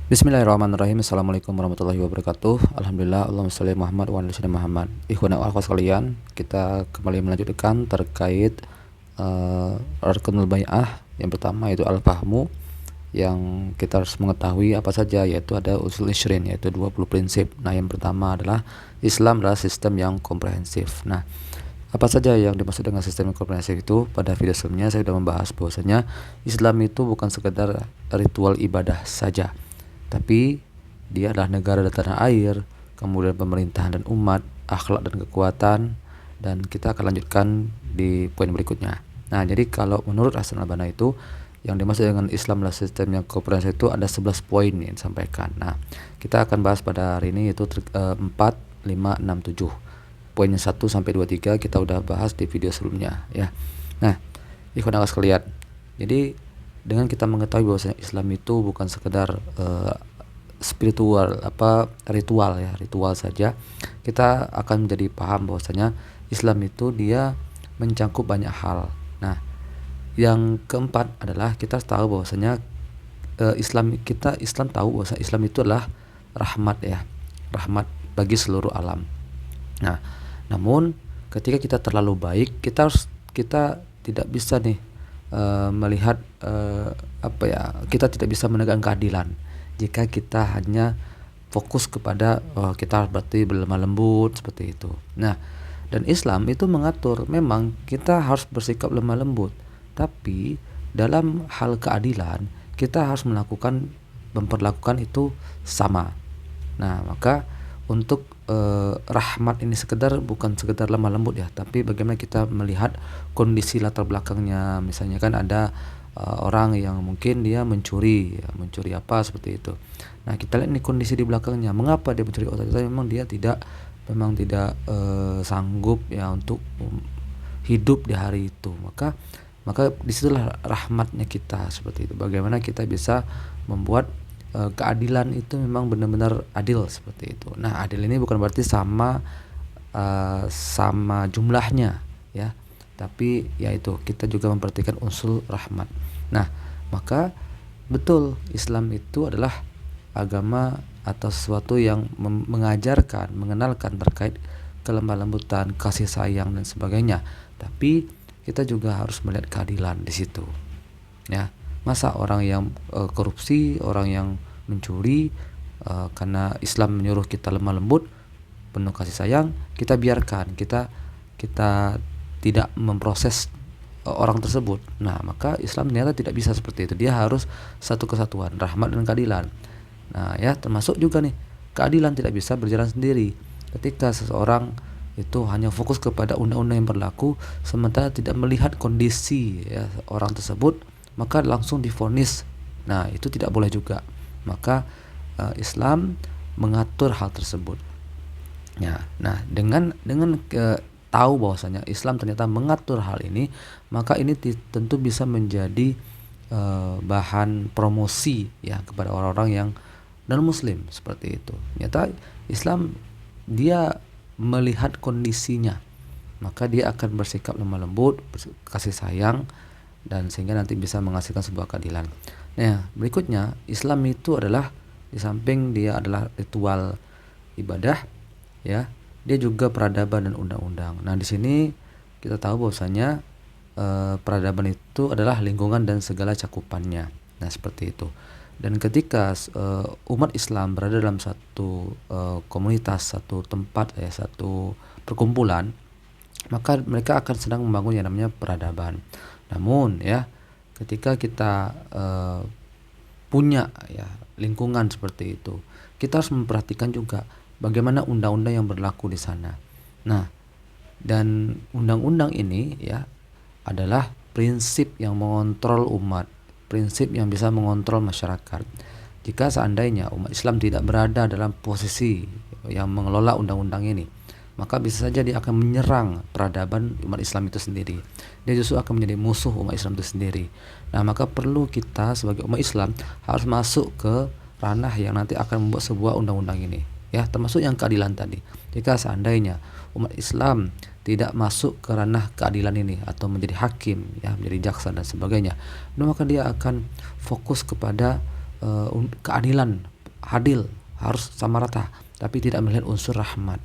Bismillahirrahmanirrahim. Assalamualaikum warahmatullahi wabarakatuh. Alhamdulillah, Allahumma sholli Muhammad wa ala ali Muhammad. Ikhwan wa akhwat sekalian, kita kembali melanjutkan terkait Arkanul Bai'ah. Yang pertama itu al-fahmu, yang kita harus mengetahui apa saja, yaitu ada usul isyrin, yaitu 20 prinsip. Nah, yang pertama adalah Islam adalah sistem yang komprehensif. Nah, apa saja yang dimaksud dengan sistem yang komprehensif itu? Pada video sebelumnya saya sudah membahas bahwasanya Islam itu bukan sekedar ritual ibadah saja, tapi dia adalah negara dan tanah air, kemudian pemerintahan dan umat, akhlak dan kekuatan, dan kita akan lanjutkan di poin berikutnya. Nah, jadi kalau menurut Hasan al-Banna itu, yang dimaksud dengan Islam adalah sistem yang komprehensif itu ada 11 poin yang disampaikan. Nah, kita akan bahas pada hari ini yaitu 4, 5, 6, 7. Poin 1 sampai 2, 3 kita udah bahas di video sebelumnya ya. Nah, ikhwan sekalian, jadi dengan kita mengetahui bahwa Islam itu bukan sekedar spiritual ritual saja, kita akan menjadi paham bahwasanya Islam itu dia mencangkup banyak hal. Nah, yang keempat adalah kita tahu bahwasanya Islam tahu bahwa Islam itu adalah rahmat ya, rahmat bagi seluruh alam. Nah, namun ketika kita terlalu baik, kita tidak bisa nih melihat kita tidak bisa menegakkan keadilan jika kita hanya fokus kepada kita berarti berlemah lembut seperti itu. Nah, dan Islam itu mengatur memang kita harus bersikap lemah lembut, tapi dalam hal keadilan kita harus memperlakukan itu sama. Nah, maka untuk rahmat ini bukan sekedar lemah lembut ya, tapi bagaimana kita melihat kondisi latar belakangnya. Misalnya kan ada orang yang mungkin dia mencuri apa seperti itu. Nah, kita lihat ini kondisi di belakangnya, mengapa dia mencuri. Ternyata memang tidak sanggup ya untuk hidup di hari itu. Maka disitulah rahmatnya kita seperti itu. Bagaimana kita bisa membuat keadilan itu memang benar-benar adil seperti itu. Nah, adil ini bukan berarti sama jumlahnya ya, tapi yaitu kita juga memperhatikan unsur rahmat. Nah, maka betul Islam itu adalah agama atau sesuatu yang mengenalkan terkait kelemah lembutan, kasih sayang dan sebagainya. Tapi kita juga harus melihat keadilan di situ. Ya, masa orang yang korupsi, orang yang mencuri, karena Islam menyuruh kita lemah lembut, penuh kasih sayang, kita biarkan, kita tidak memproses orang tersebut. Nah, maka Islam ternyata tidak bisa seperti itu. Dia harus satu kesatuan, rahmat dan keadilan. Nah, ya, termasuk juga nih, keadilan tidak bisa berjalan sendiri. Ketika seseorang itu hanya fokus kepada undang-undang yang berlaku sementara tidak melihat kondisi ya orang tersebut, maka langsung divonis. Nah, itu tidak boleh juga. Maka Islam mengatur hal tersebut. Ya, nah dengan tahu bahwasanya Islam ternyata mengatur hal ini, maka ini tentu bisa menjadi bahan promosi ya kepada orang-orang yang non muslim seperti itu. Ternyata Islam dia melihat kondisinya, maka dia akan bersikap lemah lembut, kasih sayang, dan sehingga nanti bisa menghasilkan sebuah keadilan. Nah, berikutnya Islam itu adalah di samping dia adalah ritual ibadah ya, dia juga peradaban dan undang-undang. Nah, di sini kita tahu bahwasanya peradaban itu adalah lingkungan dan segala cakupannya. Nah, seperti itu. Dan ketika umat Islam berada dalam satu komunitas, satu tempat ya, satu perkumpulan, maka mereka akan sedang membangun yang namanya peradaban. Namun ya, ketika kita punya ya lingkungan seperti itu, kita harus memperhatikan juga bagaimana undang-undang yang berlaku di sana. Nah, dan undang-undang ini ya adalah prinsip yang mengontrol umat, prinsip yang bisa mengontrol masyarakat. Jika seandainya umat Islam tidak berada dalam posisi yang mengelola undang-undang ini, maka bisa saja dia akan menyerang peradaban umat Islam itu sendiri. Dia justru akan menjadi musuh umat Islam itu sendiri. Nah, maka perlu kita sebagai umat Islam harus masuk ke ranah yang nanti akan membuat sebuah undang-undang ini. Ya, termasuk yang keadilan tadi. Jika seandainya umat Islam tidak masuk ke ranah keadilan ini atau menjadi hakim, ya, menjadi jaksa dan sebagainya, maka dia akan fokus kepada keadilan adil, harus sama rata, tapi tidak melihat unsur rahmat.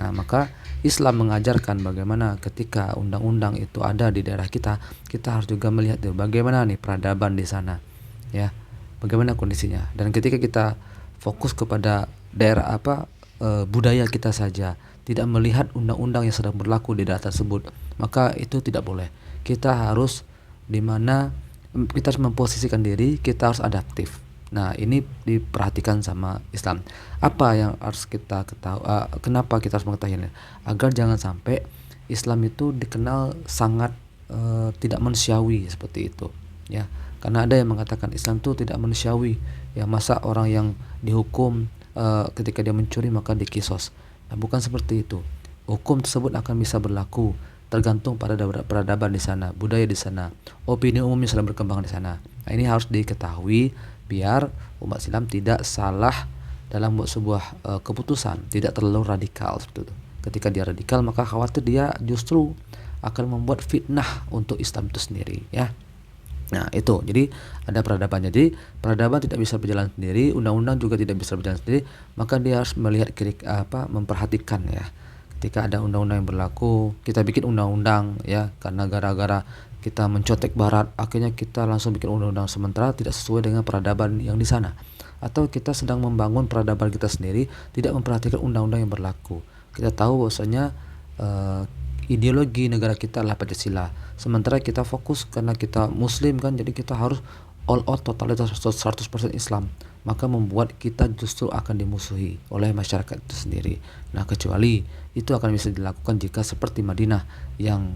Nah, maka Islam mengajarkan bagaimana ketika undang-undang itu ada di daerah kita, kita harus juga melihat bagaimana nih peradaban di sana, ya, bagaimana kondisinya. Dan ketika kita fokus kepada daerah budaya kita saja, tidak melihat undang-undang yang sedang berlaku di daerah tersebut, maka itu tidak boleh. Kita harus dimana kita harus memposisikan diri, kita harus adaptif. Nah, ini diperhatikan sama Islam. Apa yang harus kita ketahui? Kenapa kita harus mengetahuinya? Agar jangan sampai Islam itu dikenal sangat tidak manusiawi seperti itu, ya. Karena ada yang mengatakan Islam itu tidak manusiawi. Ya, masa orang yang dihukum ketika dia mencuri maka dikisos. Nah, bukan seperti itu. Hukum tersebut akan bisa berlaku tergantung pada peradaban di sana, budaya di sana, opini umum yang sedang berkembang di sana. Nah, ini harus diketahui biar umat Islam tidak salah dalam membuat sebuah keputusan, tidak terlalu radikal seperti itu. Ketika dia radikal maka khawatir dia justru akan membuat fitnah untuk Islam itu sendiri, ya. Nah, itu. Jadi ada peradaban. Jadi peradaban tidak bisa berjalan sendiri, undang-undang juga tidak bisa berjalan sendiri, maka dia harus melihat memperhatikan, ya. Ketika ada undang-undang yang berlaku, kita bikin undang-undang, ya, karena gara-gara kita mencontek barat, akhirnya kita langsung bikin undang-undang sementara tidak sesuai dengan peradaban yang di sana. Atau kita sedang membangun peradaban kita sendiri, tidak memperhatikan undang-undang yang berlaku. Kita tahu bahwasanya ideologi negara kita adalah Pancasila. Sementara kita fokus karena kita muslim kan, jadi kita harus all out totalitas 100% Islam. Maka membuat kita justru akan dimusuhi oleh masyarakat itu sendiri. Nah, kecuali itu akan bisa dilakukan jika seperti Madinah yang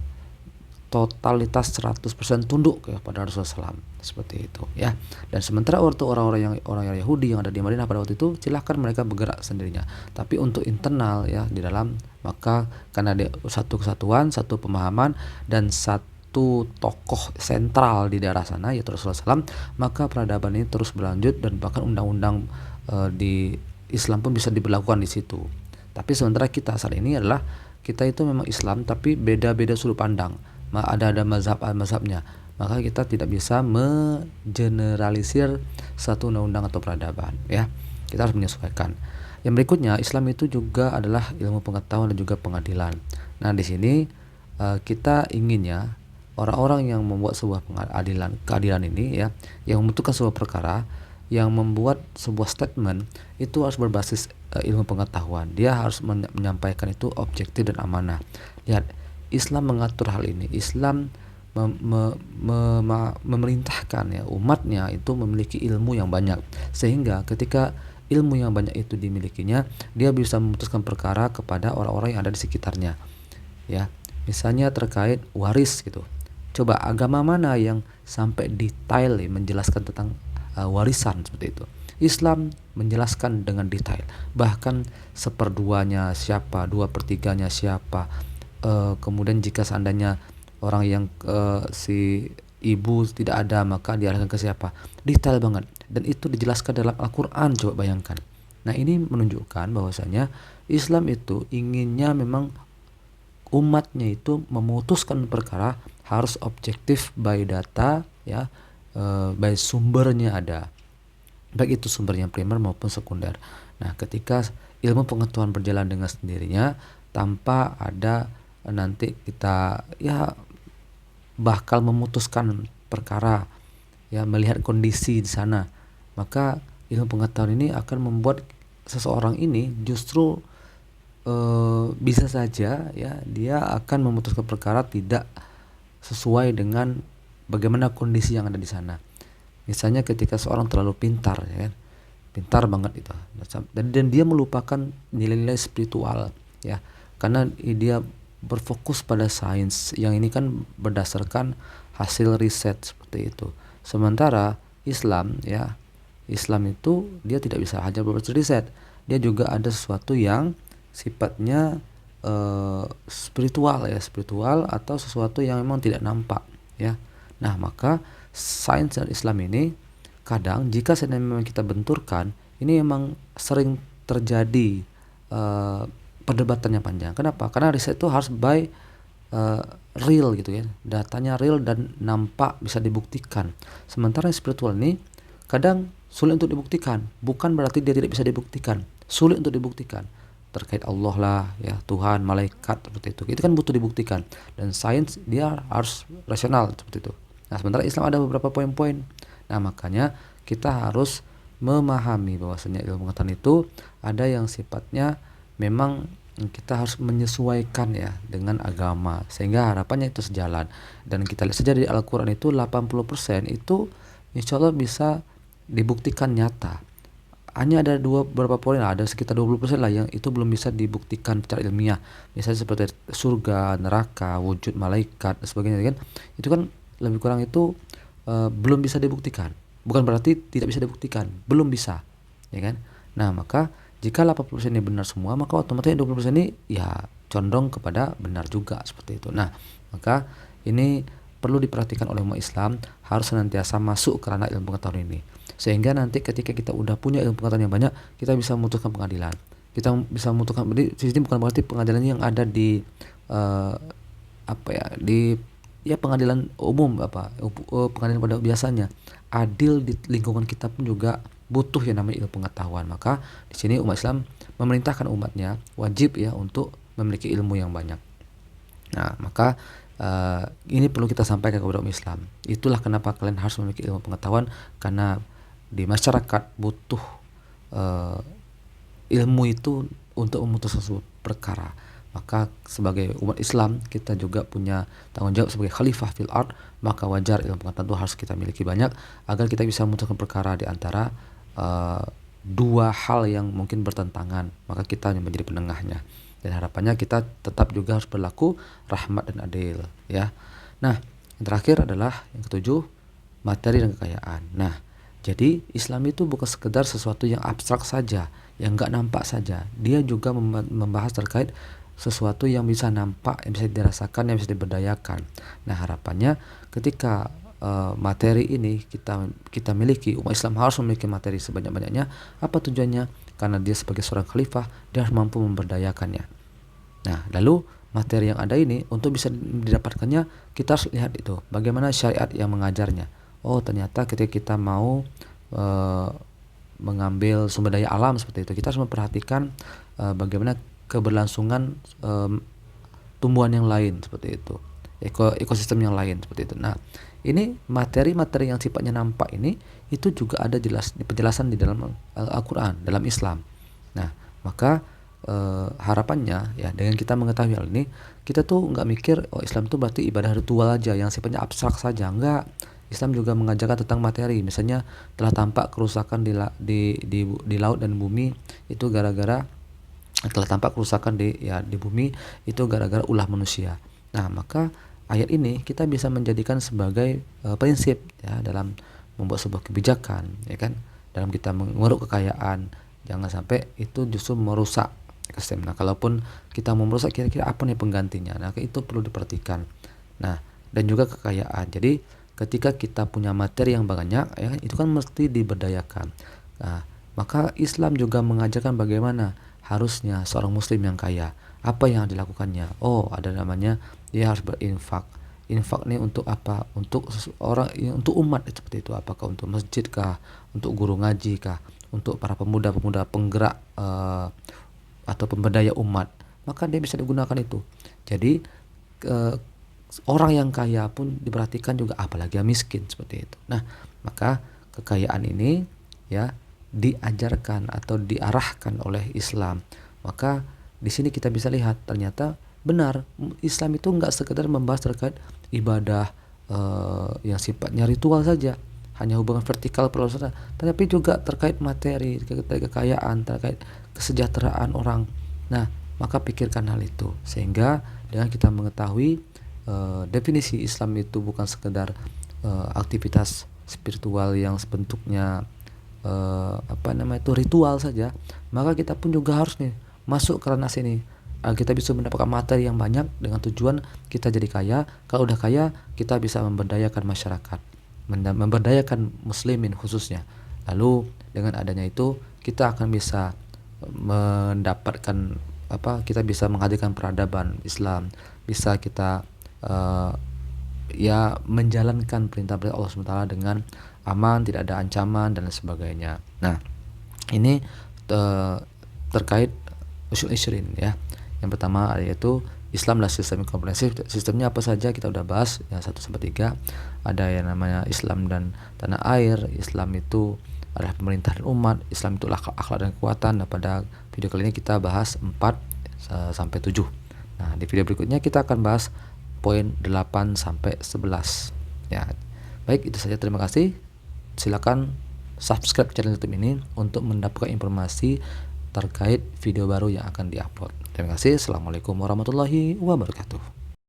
totalitas 100% tunduk kepada Rasulullah SAW, seperti itu, ya. Dan sementara waktu orang yang Yahudi yang ada di Madinah pada waktu itu, silahkan mereka bergerak sendirinya. Tapi untuk internal, ya, di dalam, maka karena ada satu kesatuan, satu pemahaman, dan satu tokoh sentral di daerah sana yaitu Rasulullah SAW, maka peradaban ini terus berlanjut dan bahkan undang-undang di Islam pun bisa diberlakukan di situ. Tapi sementara kita saat ini adalah kita itu memang Islam tapi beda-beda sudut pandang. Ada mazhabnya, maka kita tidak bisa mengeneralisir satu undang-undang atau peradaban, ya. Kita harus menyesuaikan. Yang berikutnya, Islam itu juga adalah ilmu pengetahuan dan juga pengadilan. Nah, di sini kita inginnya orang-orang yang membuat sebuah keadilan ini, ya, yang membentukkan sebuah perkara, yang membuat sebuah statement itu harus berbasis ilmu pengetahuan. Dia harus menyampaikan itu objektif dan amanah. Lihat, Islam mengatur hal ini. Islam memerintahkan, ya, umatnya itu memiliki ilmu yang banyak, sehingga ketika ilmu yang banyak itu dimilikinya, dia bisa memutuskan perkara kepada orang-orang yang ada di sekitarnya, ya. Misalnya terkait waris gitu. Coba agama mana yang sampai detail menjelaskan tentang warisan seperti itu? Islam menjelaskan dengan detail, bahkan seperduanya siapa, 2/3-nya siapa. Kemudian jika seandainya orang yang si ibu tidak ada, maka diarahkan ke siapa, detail banget, dan itu dijelaskan dalam Al-Quran. Coba bayangkan. Nah, ini menunjukkan bahwasanya Islam itu inginnya memang umatnya itu memutuskan perkara harus objektif by data, ya, by sumbernya ada, baik itu sumber yang primer maupun sekunder. Nah, ketika ilmu pengetahuan berjalan dengan sendirinya tanpa ada nanti kita, ya, bakal memutuskan perkara, ya, melihat kondisi di sana, maka ilmu pengetahuan ini akan membuat seseorang ini justru bisa saja, ya, dia akan memutuskan perkara tidak sesuai dengan bagaimana kondisi yang ada di sana. Misalnya ketika seorang terlalu pintar, ya, pintar banget itu, dan dia melupakan nilai-nilai spiritual, ya, karena dia berfokus pada sains, yang ini kan berdasarkan hasil riset seperti itu. Sementara Islam, ya, Islam itu dia tidak bisa hanya berbasis riset, dia juga ada sesuatu yang sifatnya spiritual, ya, spiritual atau sesuatu yang memang tidak nampak, ya. Nah, maka sains dan Islam ini kadang jika memang kita benturkan, ini memang sering terjadi perdebatannya panjang. Kenapa? Karena riset itu harus by real gitu, ya, datanya real dan nampak bisa dibuktikan. Sementara spiritual ini kadang sulit untuk dibuktikan. Bukan berarti dia tidak bisa dibuktikan, sulit untuk dibuktikan. Terkait Allah lah, ya Tuhan, malaikat, seperti itu kan butuh dibuktikan. Dan sains dia harus rasional, seperti itu. Nah, sementara Islam ada beberapa poin-poin. Nah, makanya kita harus memahami bahwasanya ilmu pengetahuan itu ada yang sifatnya memang kita harus menyesuaikan ya dengan agama, sehingga harapannya itu sejalan. Dan kita lihat saja di Al-Quran itu 80% itu insya Allah bisa dibuktikan nyata. Hanya ada beberapa poin lah, ada sekitar 20% lah yang itu belum bisa dibuktikan secara ilmiah. Misalnya seperti surga, neraka, wujud malaikat dan sebagainya kan. Itu kan lebih kurang itu belum bisa dibuktikan. Bukan berarti tidak bisa dibuktikan, belum bisa, ya kan? Nah, maka jika 80% ini benar semua, maka otomatis 20% ini ya condong kepada benar juga, seperti itu. Nah, maka ini perlu diperhatikan oleh umat Islam, harus senantiasa masuk ke ranah ilmu pengetahuan ini. Sehingga nanti ketika kita udah punya ilmu pengetahuan yang banyak, kita bisa memutuskan pengadilan. Kita bisa memutuskan, di sini bukan berarti pengadilan yang ada di di pengadilan umum, pengadilan pada biasanya. Adil di lingkungan kita pun juga butuh yang namanya ilmu pengetahuan. Maka di sini umat Islam memerintahkan umatnya wajib ya untuk memiliki ilmu yang banyak. Nah, maka ini perlu kita sampaikan kepada umat Islam. Itulah kenapa kalian harus memiliki ilmu pengetahuan, karena di masyarakat butuh ilmu itu untuk memutuskan suatu perkara. Maka sebagai umat Islam kita juga punya tanggung jawab sebagai khalifah fil ard, maka wajar ilmu pengetahuan itu harus kita miliki banyak agar kita bisa memutuskan perkara di antara dua hal yang mungkin bertentangan, maka kita menjadi penengahnya. Dan harapannya kita tetap juga harus berlaku rahmat dan adil, ya. Nah, yang terakhir adalah yang ketujuh, materi dan kekayaan. Nah, jadi Islam itu bukan sekedar sesuatu yang abstrak saja, yang nggak nampak saja. Dia juga membahas terkait sesuatu yang bisa nampak, yang bisa dirasakan, yang bisa diberdayakan. Nah, harapannya ketika materi ini kita miliki, umat Islam harus memiliki materi sebanyak-banyaknya. Apa tujuannya? Karena dia sebagai seorang khalifah, dia harus mampu memberdayakannya. Nah, lalu materi yang ada ini untuk bisa didapatkannya, kita harus lihat itu bagaimana syariat yang mengajarnya. Oh, ternyata ketika kita mau mengambil sumber daya alam seperti itu, kita harus memperhatikan bagaimana keberlangsungan tumbuhan yang lain seperti itu, ekosistem yang lain seperti itu. Nah, ini materi-materi yang sifatnya nampak ini itu juga ada penjelasan di dalam Al-Quran, dalam Islam. Nah, maka harapannya ya dengan kita mengetahui hal ini, kita tuh nggak mikir Islam itu berarti ibadah ritual aja yang sifatnya abstrak saja. Enggak. Islam juga mengajarkan tentang materi. Misalnya telah tampak kerusakan di laut dan bumi itu gara-gara telah tampak kerusakan di bumi itu gara-gara ulah manusia. Nah, maka ayat ini kita bisa menjadikan sebagai prinsip ya dalam membuat sebuah kebijakan, ya kan, dalam kita mengeruk kekayaan. Jangan sampai itu justru merusak ekosistem. Nah, kalaupun kita mau merusak, kira-kira apa nih penggantinya? Nah, itu perlu diperhatikan. Nah, dan juga kekayaan. Jadi ketika kita punya materi yang banyak, ya, itu kan mesti diberdayakan. Nah, maka Islam juga mengajarkan bagaimana harusnya seorang muslim yang kaya. Apa yang dilakukannya? Oh, ada namanya dia harus berinfak. Infak ini untuk apa? Untuk orang, untuk umat seperti itu. Apakah untuk masjid kah? Untuk guru ngaji kah? Untuk para pemuda-pemuda penggerak atau pemberdaya umat? Maka dia bisa digunakan itu. Jadi orang yang kaya pun diperhatikan juga, apalagi yang miskin seperti itu. Nah, maka kekayaan ini ya diajarkan atau diarahkan oleh Islam. Maka di sini kita bisa lihat ternyata benar Islam itu enggak sekedar membahas terkait ibadah yang sifatnya ritual saja, hanya hubungan vertikal perlombaan, tapi juga terkait materi, terkait kekayaan, terkait kesejahteraan orang. Nah, maka pikirkan hal itu sehingga dengan kita mengetahui definisi Islam itu bukan sekedar aktivitas spiritual yang bentuknya ritual saja, maka kita pun juga harus nih masuk ke ranah sini agar kita bisa mendapatkan materi yang banyak dengan tujuan kita jadi kaya. Kalau udah kaya, kita bisa memberdayakan masyarakat, memberdayakan muslimin khususnya. Lalu dengan adanya itu kita akan bisa mendapatkan kita bisa menghadirkan peradaban Islam, bisa kita menjalankan perintah Allah SWT dengan aman, tidak ada ancaman dan sebagainya. Nah, ini terkait usul isyrin ya. Yang pertama yaitu Islam adalah sistem yang komprehensif. Sistemnya apa saja kita udah bahas ya, 1-3. Ada yang namanya Islam dan tanah air. Islam itu adalah pemerintah dan umat. Islam itu akhlak dan kekuatan. Nah, pada video kali ini kita bahas 4-7. Nah, di video berikutnya kita akan bahas poin 8-11 ya. Baik, itu saja, terima kasih. Silakan subscribe channel YouTube ini untuk mendapatkan informasi terkait video baru yang akan diupload. Terima kasih. Assalamualaikum warahmatullahi wabarakatuh.